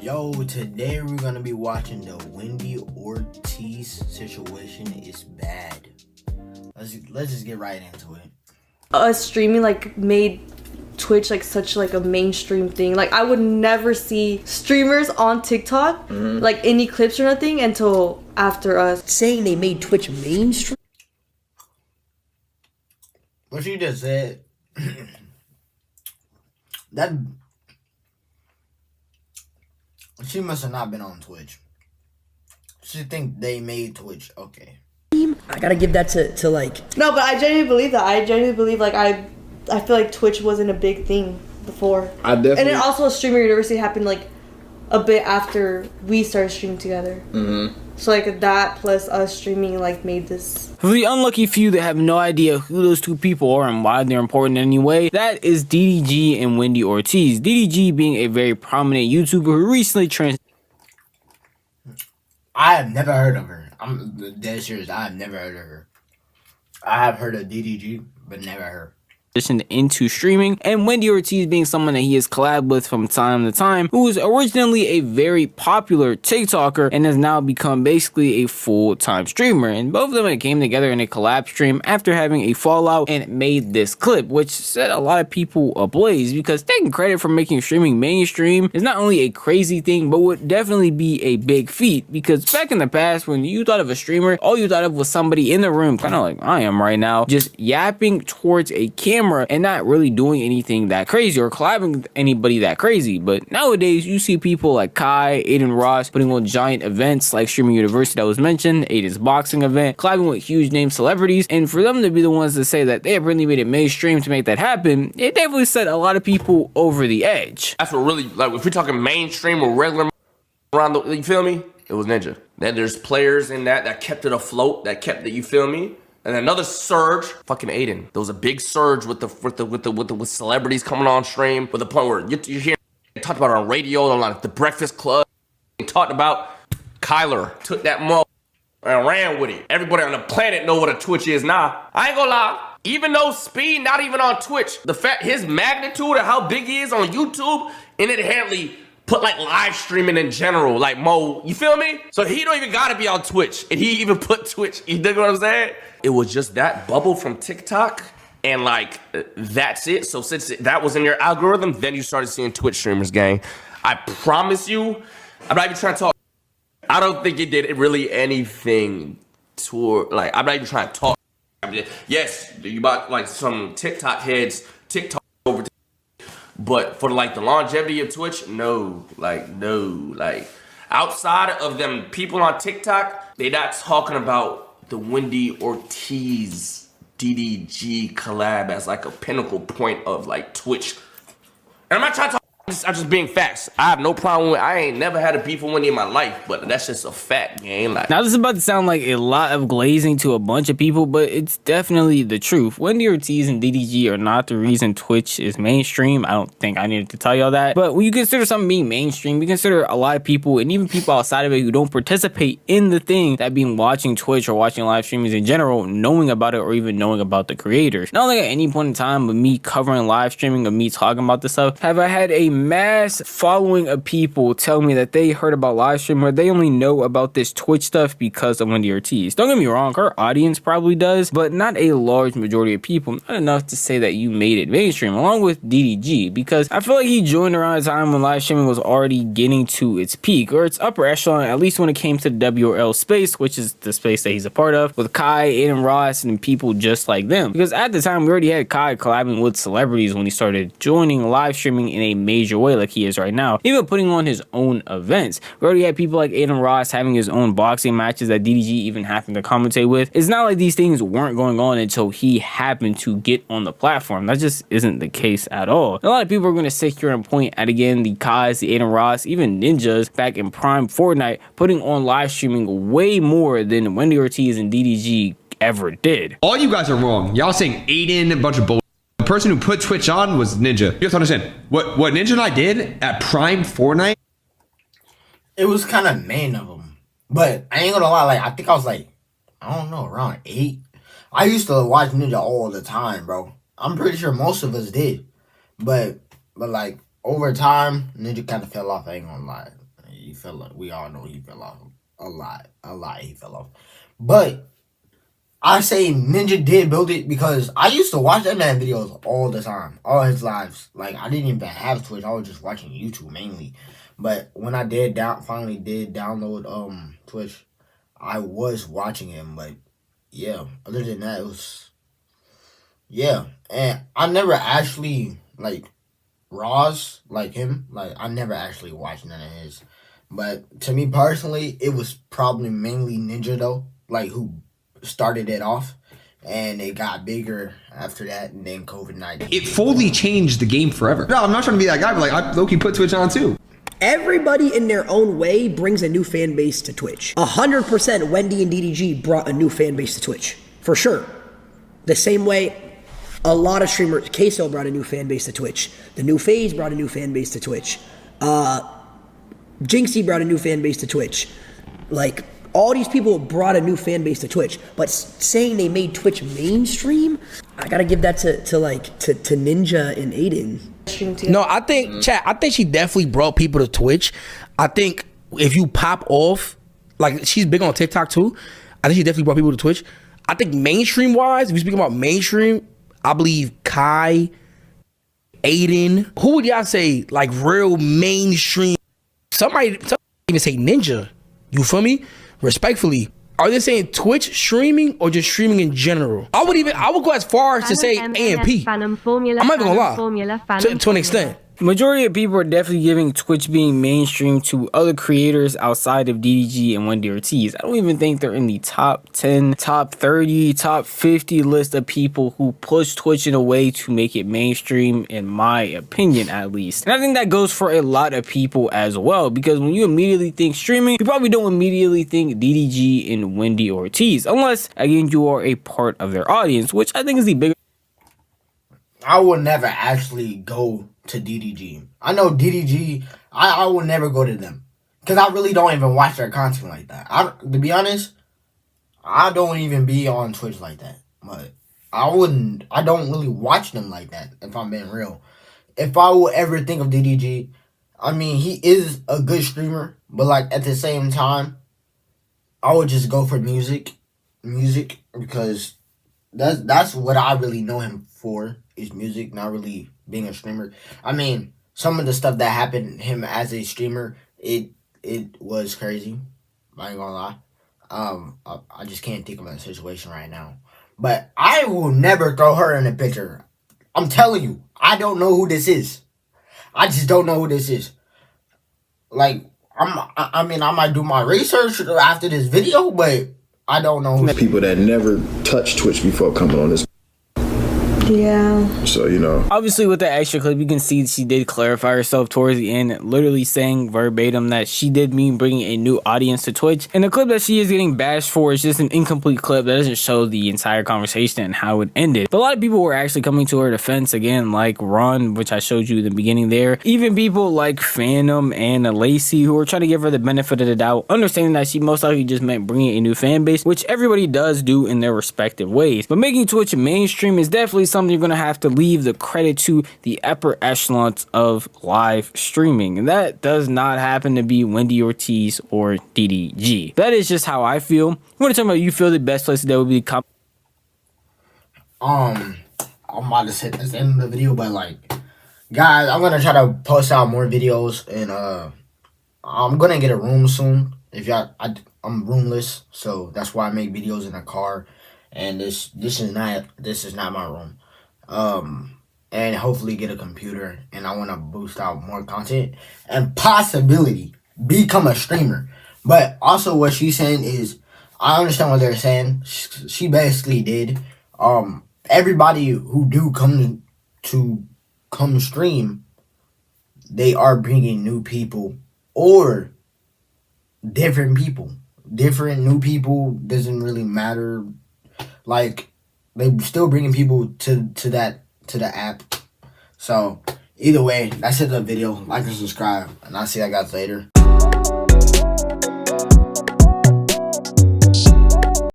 Yo, today we're gonna be watching the Wendy Ortiz situation. Is bad. Let's just get right into it. Us streaming made Twitch such a mainstream thing. I would never see streamers on TikTok any clips or nothing until after us. Saying they made Twitch mainstream? What you just said, that she must have not been on Twitch. She think they made Twitch. Okay. I gotta give that to No, but I genuinely believe that. I genuinely believe I feel like Twitch wasn't a big thing before. I definitely. And then also Streamer University happened a bit after we started streaming together. So that plus us streaming made this. For the unlucky few that have no idea who those two people are and why they're important in any way, that is DDG and Wendy Ortiz. DDG being a very prominent YouTuber who recently I have never heard of her. I'm dead serious. I have never heard of her. I have heard of DDG, but never her. transitioned into streaming, and Wendy Ortiz being someone that he has collabed with from time to time, who was originally a very popular TikToker and has now become basically a full-time streamer. And both of them came together in a collab stream after having a fallout and made this clip, which set a lot of people ablaze, because taking credit for making streaming mainstream is not only a crazy thing, but would definitely be a big feat, because back in the past when you thought of a streamer, all you thought of was somebody in the room, kind of like I am right now, just yapping towards a camera and not really doing anything that crazy or collabing with anybody that crazy. But nowadays you see people like Kai, Aiden Ross putting on giant events like Streaming University that was mentioned, Aiden's boxing event, collabing with huge name celebrities, and for them to be the ones to say that they have really made it mainstream to make that happen, it definitely set a lot of people over the edge. That's what really, if we're talking mainstream or regular around the, you feel me? It was Ninja. Then there's players in that kept it afloat, that kept it, you feel me? And another surge, fucking Aiden. There was a big surge with celebrities coming on stream, with the point where you hear talked about it on radio, on the Breakfast Club, talked about Kyler took that mo and ran with it. Everybody on the planet know what a Twitch is now. I ain't gonna lie. Even though Speed not even on Twitch, the fact his magnitude of how big he is on YouTube, and it inherently put live streaming in general, Mo, you feel me? So he don't even gotta be on Twitch, and he even put Twitch, you dig what I'm saying? It was just that bubble from TikTok, and that's it. So since that was in your algorithm, then you started seeing Twitch streamers, gang. I promise you, I'm not even trying to talk, I don't think it did really anything toward, I'm not even trying to talk. Yes, you bought some TikTok heads, TikTok over, but for the longevity of Twitch, no, outside of them people on TikTok, they not talking about the Wendy Ortiz DDG collab as a pinnacle point of Twitch. And I'm not trying to talk, I'm just being facts. I have no problem with, I ain't never had a beef with Wendy in my life, but that's just a fact, gang. Now this is about to sound like a lot of glazing to a bunch of people, but it's definitely the truth. Wendy Ortiz and DDG are not the reason Twitch is mainstream. I don't think I needed to tell y'all that. But when you consider something being mainstream, you consider a lot of people, and even people outside of it who don't participate in the thing, that being watching Twitch or watching live streamings in general, knowing about it or even knowing about the creators. Not only at any point in time with me covering live streaming or me talking about this stuff, have I had a mass following of people tell me that they heard about live stream or they only know about this Twitch stuff because of Wendy Ortiz. Don't get me wrong, her audience probably does, but not a large majority of people, not enough to say that you made it mainstream, along with DDG, because I feel like he joined around a time when live streaming was already getting to its peak, or its upper echelon, at least when it came to the WRL space, which is the space that he's a part of, with Kai, Aiden Ross, and people just like them. Because at the time, we already had Kai collabing with celebrities when he started joining live streaming in a major way like he is right now, even putting on his own events. We already had people like Aiden Ross having his own boxing matches that DDG even happened to commentate with. It's not like these things weren't going on until he happened to get on the platform. That just isn't the case at all. And a lot of people are going to sit here and point at, again, the Kais, the Aiden Ross, even Ninjas back in prime Fortnite, putting on live streaming way more than Wendy Ortiz and DDG ever did. All you guys are wrong. Y'all saying Aiden, a bunch of bull. The person who put Twitch on was Ninja. You have to understand, what Ninja and I did at prime Fortnite, it was kind of mean of him. But I ain't gonna lie, I think I was I don't know, around 8. I used to watch Ninja all the time, bro. I'm pretty sure most of us did. But over time, Ninja kind of fell off, I ain't gonna lie. he fell off. We all know he fell off a lot. He fell off, but I say Ninja did build it because I used to watch that man videos all the time, all his lives. Like I didn't even have Twitch; I was just watching YouTube mainly. But when I finally did download Twitch, I was watching him. But yeah, other than that, it was yeah. And I never actually like Roz like him. Like I never actually watched none of his. But to me personally, it was probably mainly Ninja though, like who started it off, and it got bigger after that, and then COVID-19. It fully changed the game forever. No, I'm not trying to be that guy, but like I low-key put Twitch on too. Everybody in their own way brings a new fan base to Twitch. 100% Wendy and DDG brought a new fan base to Twitch, for sure. The same way a lot of streamers, Queso brought a new fan base to Twitch. The new FaZe brought a new fan base to Twitch. Jinxie brought a new fan base to Twitch. Like, all these people brought a new fan base to Twitch. But saying they made Twitch mainstream, I gotta give that to Ninja and Aiden. No, I think, chat, I think she definitely brought people to Twitch. I think if you pop off, like, she's big on TikTok too. I think she definitely brought people to Twitch. I think mainstream wise, if you speak about mainstream, I believe Kai, Aiden. Who would y'all say, like, real mainstream? Somebody even say Ninja. You feel me? Respectfully. Are they saying Twitch streaming or just streaming in general? I would go as far as to say AMP. I'm not even gonna lie. To an extent. Majority of people are definitely giving Twitch being mainstream to other creators outside of DDG and Wendy Ortiz. I don't even think they're in the top 10, top 30, top 50 list of people who push Twitch in a way to make it mainstream, in my opinion at least. And I think that goes for a lot of people as well, because when you immediately think streaming, you probably don't immediately think DDG and Wendy Ortiz, unless, again, you are a part of their audience, which I think is the bigger... I would never actually go to DDG. I know DDG, I will never go to them. Because I really don't even watch their content like that. To be honest, I don't even be on Twitch like that. But I don't really watch them like that, if I'm being real. If I would ever think of DDG, I mean, he is a good streamer. But like at the same time, I would just go for music. Because that's what I really know him for, is music, not really being a streamer. I mean, some of the stuff that happened to him as a streamer, it was crazy. I ain't gonna lie. I just can't think of a situation right now. But I will never throw her in a picture. I'm telling you, I don't know who this is. I just don't know who this is. Like, I mean, I might do my research after this video, but I don't know who. People that never touched Twitch before coming on this. Yeah. So, you know. Obviously, with the extra clip, you can see she did clarify herself towards the end, literally saying verbatim that she did mean bringing a new audience to Twitch. And the clip that she is getting bashed for is just an incomplete clip that doesn't show the entire conversation and how it ended. But a lot of people were actually coming to her defense, again, like Ron, which I showed you in the beginning there. Even people like Phantom and Lacey, who were trying to give her the benefit of the doubt, understanding that she most likely just meant bringing a new fan base, which everybody does do in their respective ways. But making Twitch mainstream is definitely something you're going to have to leave the credit to the upper echelons of live streaming, and that does not happen to be Wendy Ortiz or DDG. That is just how I feel. You want to tell me how you feel the best place that would be? I'm about to say this end of the video, but like, guys, I'm gonna try to post out more videos, and I'm gonna get a room soon. If y'all, I'm roomless, so that's why I make videos in a car, and this is not my room. And hopefully get a computer, and I want to boost out more content and possibility become a streamer. But also what she's saying is, I understand what they're saying. She basically did. Everybody who do come stream, they are bringing new people or different people. Different new people doesn't really matter. Like, they still bringing people to the app. So either way, that's it. The video. Like and subscribe, and I'll see you guys later.